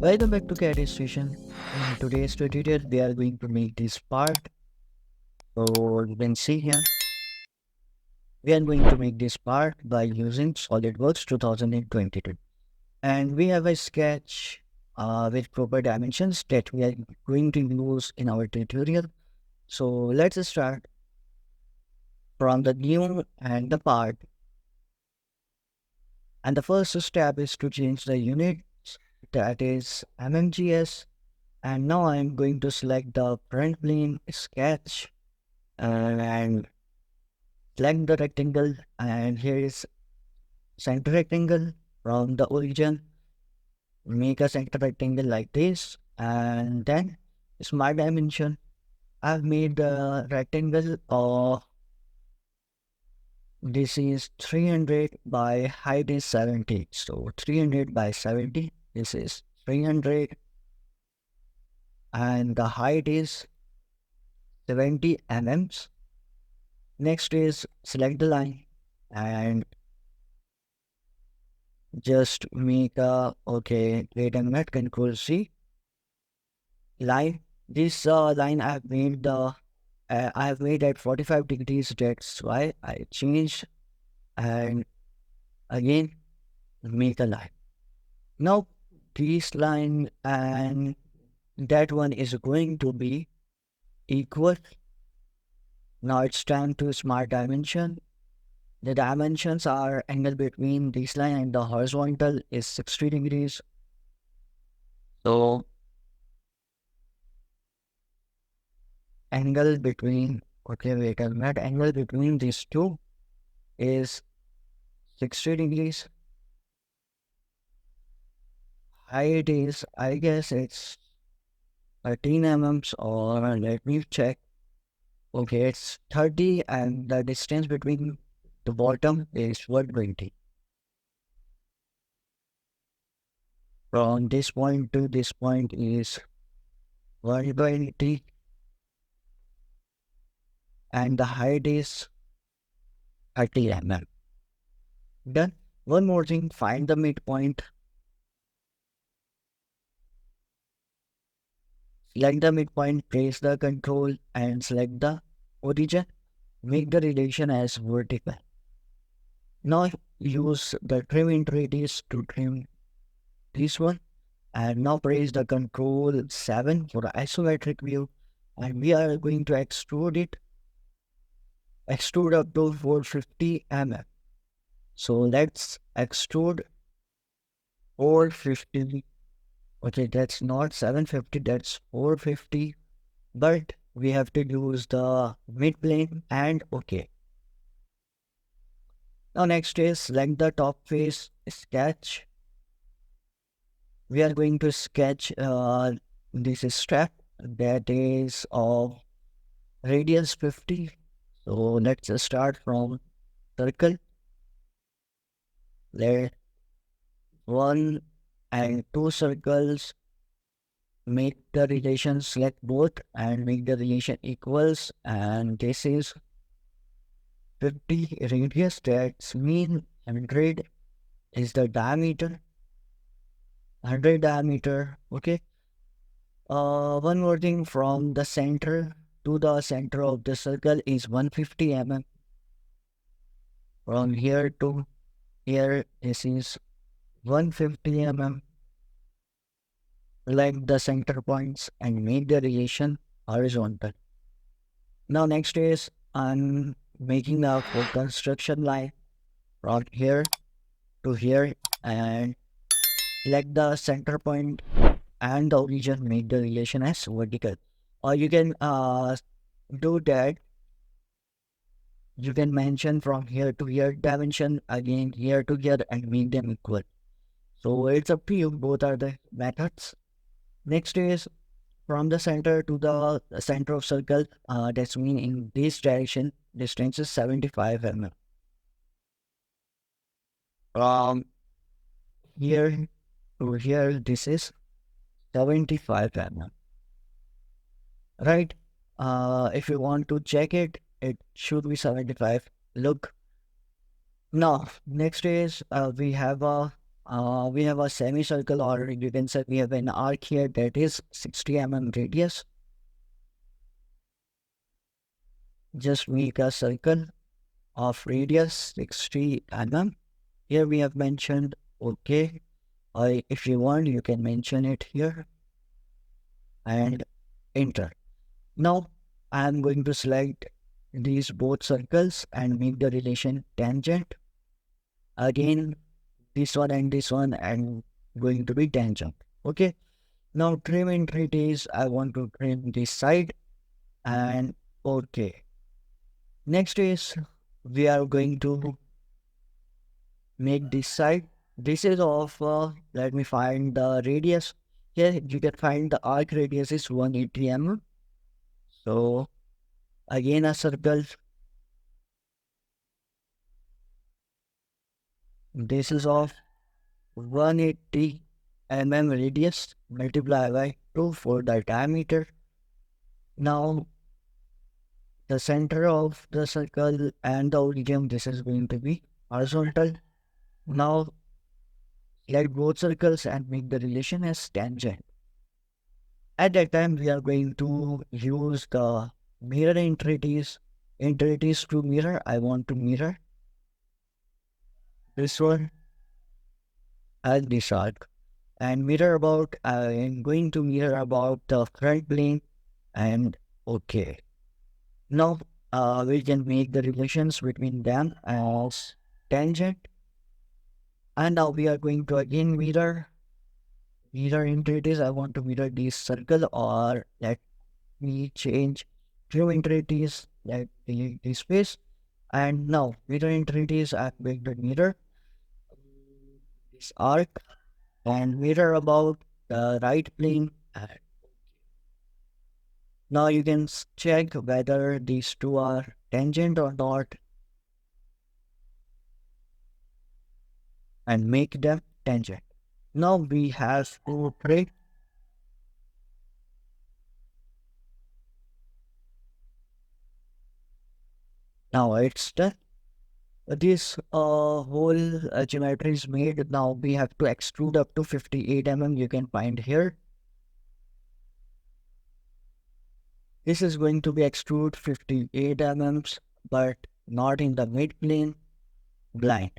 Welcome back to Caddy Station. In today's tutorial, we are going to make this part. So you can see here, we are going to make this part by using Solidworks 2022. And we have a sketch with proper dimensions that we are going to use in our tutorial. So let's start from the new and the part. And the first step is to change the unit, that is mmgs. And now I'm going to select the front plane sketch and select the rectangle, and here is center rectangle from the origin. Make a center rectangle like this, and then smart dimension. I've made the rectangle of this is 300 by height is 70. So 300 by 70, this is 300, and the height is 70 mm. Next is select the line and just make a, okay, wait a minute, control C, line. This line I have made at 45 degrees, that's why I changed, and again make a line. Now this line and that one is going to be equal. Now it's time to smart dimension. The dimensions are angle between this line and the horizontal is 60 degrees. So angle between, okay, wait a minute, angle between these two is 60 degrees. Height is, I guess it's 13 mm, or let me check. Okay, it's 30, and the distance between the bottom is 120. From this point to this point is 120, and the height is 30 mm. Done. One more thing, find the midpoint. Select the midpoint, press the control and select the origin. Make the relation as vertical. Now use the trim entities to trim this one. And now press the control 7 for the isometric view. And we are going to extrude it. Extrude up to 450 mm. So let's extrude 450. Okay, that's not 750, that's 450. But we have to use the mid plane and okay. Now next is select the top face, sketch. We are going to sketch this strap that is of radius 50. So let's start from circle. Let 1 and 2 circles, make the relation, select both and make the relation equals, and this is 50 radius, that's mean 100 is the diameter, 100 diameter. Okay. One more thing, from the center to the center of the circle is 150 mm. From here to here, this is 150 mm. Select the center points and make the relation horizontal. Now next is I'm making a full construction line from here to here, and select the center point and the origin, make the relation as vertical. Or you can do that. You can mention from here to here dimension, again here to here, and make them equal. So it's up to you, both are the methods. Next is from the center to the center of circle, that's mean in this direction, distance is 75 mm. From here to here, this is 75 mm. Right? If you want to check it, it should be 75. Look. Now, next is we have a We have a semicircle, or you can say we have an arc here that is 60 mm radius. Just make a circle of radius 60 mm. Here we have mentioned okay. Or if you want, you can mention it here and enter. Now I am going to select these both circles and make the relation tangent. Again, this one and going to be tangent. Okay. Now trim entities, I want to trim this side and okay. Next is we are going to make this side. This is of, let me find the radius. Here you can find the arc radius is 180 mm. So again a circle. This is of 180 mm radius multiplied by 2 for the diameter. Now the center of the circle and the origin, this is going to be horizontal. Now select both circles and make the relation as tangent. At that time, we are going to use the mirror entities to mirror. I want to mirror this one and this arc. And mirror about, I am going to mirror about the front plane and okay. Now we can make the relations between them as tangent. And now we are going to again mirror entities. I want to mirror this circle, or let me change few entities like the space. And now mirror entities, I'm going to mirror this arc and mirror about the right plane. And now you can check whether these two are tangent or not and make them tangent. Now we have to break. Now it's done. This whole geometry is made. Now we have to extrude up to 58 mm. You can find here. This is going to be extrude 58 mm, but not in the mid plane, blind.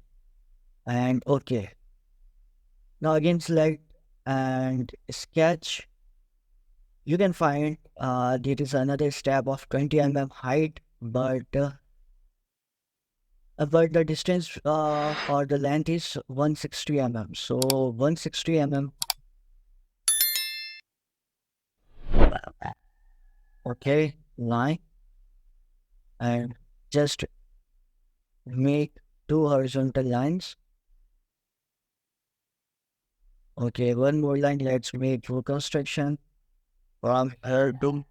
And okay. Now again select and sketch. You can find there is another step of 20 mm height, but the distance or the length is 160 mm. So 160 mm. Okay, line, and just make two horizontal lines. Okay, one more line. Let's make full construction from here to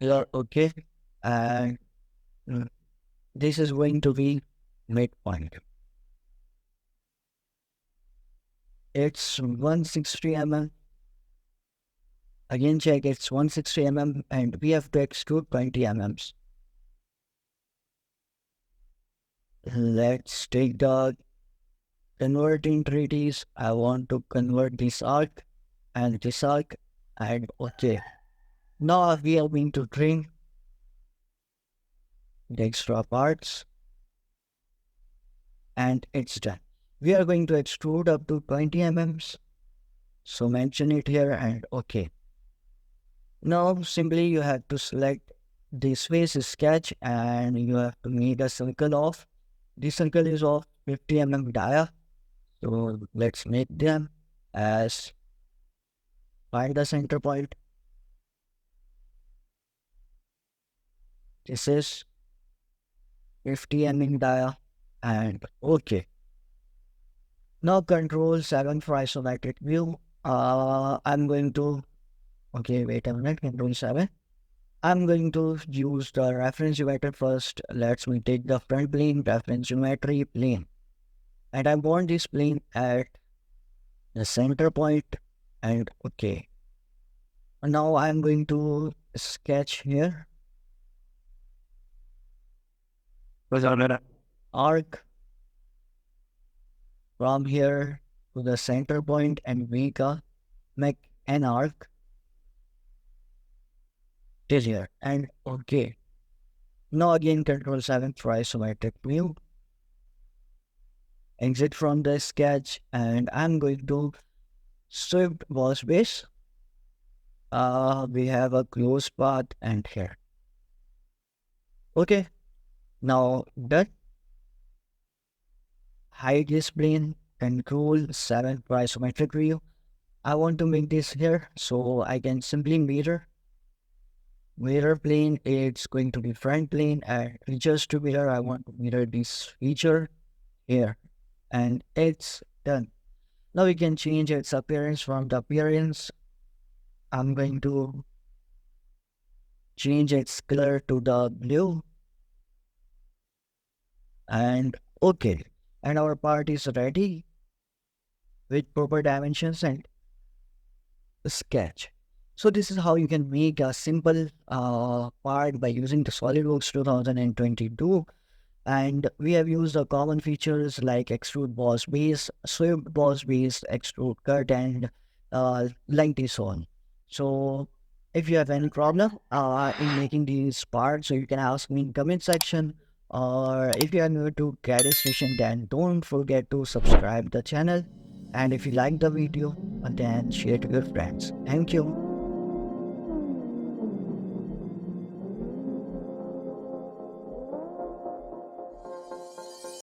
here. Okay, and this is going to be midpoint. It's 160 mm. Again, check it's 160 mm, and we have to extrude 20 mm. Let's take the converting treaties. I want to convert this arc and this arc, and okay. Now we are going to trim the extra parts and it's done. We are going to extrude up to 20 mm. So mention it here and okay. Now simply you have to select this face sketch and you have to make a circle of, this circle is of 50 mm dia. So let's make them as, find the center point. This is 50 mm dia and okay. Now Control 7 for isometric view. I'm going to, okay, wait a minute, Control 7. I'm going to use the reference geometry first. Let's me take the front plane, reference geometry plane. And I want this plane at the center point and okay. Now I'm going to sketch here. Arc from here to the center point and make an arc till here. And okay. Now again Control 7 for isometric view. Exit from the sketch and I'm going to Extrude Boss base. We have a close path and here. Okay, now done. Hide this plane, Control 7 for isometric view. I want to make this here, so I can simply mirror plane. It's going to be front plane, and just to mirror, I want to mirror this feature here, and it's done. Now we can change its appearance. From the appearance, I'm going to change its color to the blue, and okay, and our part is ready with proper dimensions and sketch. So this is how you can make a simple part by using the SolidWorks 2022. And we have used the common features like Extrude Boss base, Swift Boss base, Extrude Cut, and like this on. So if you have any problem in making these parts, so you can ask me in comment section. Or if you are new to CAD Station, then don't forget to subscribe the channel. And if you like the video, then share to your friends. Thank you.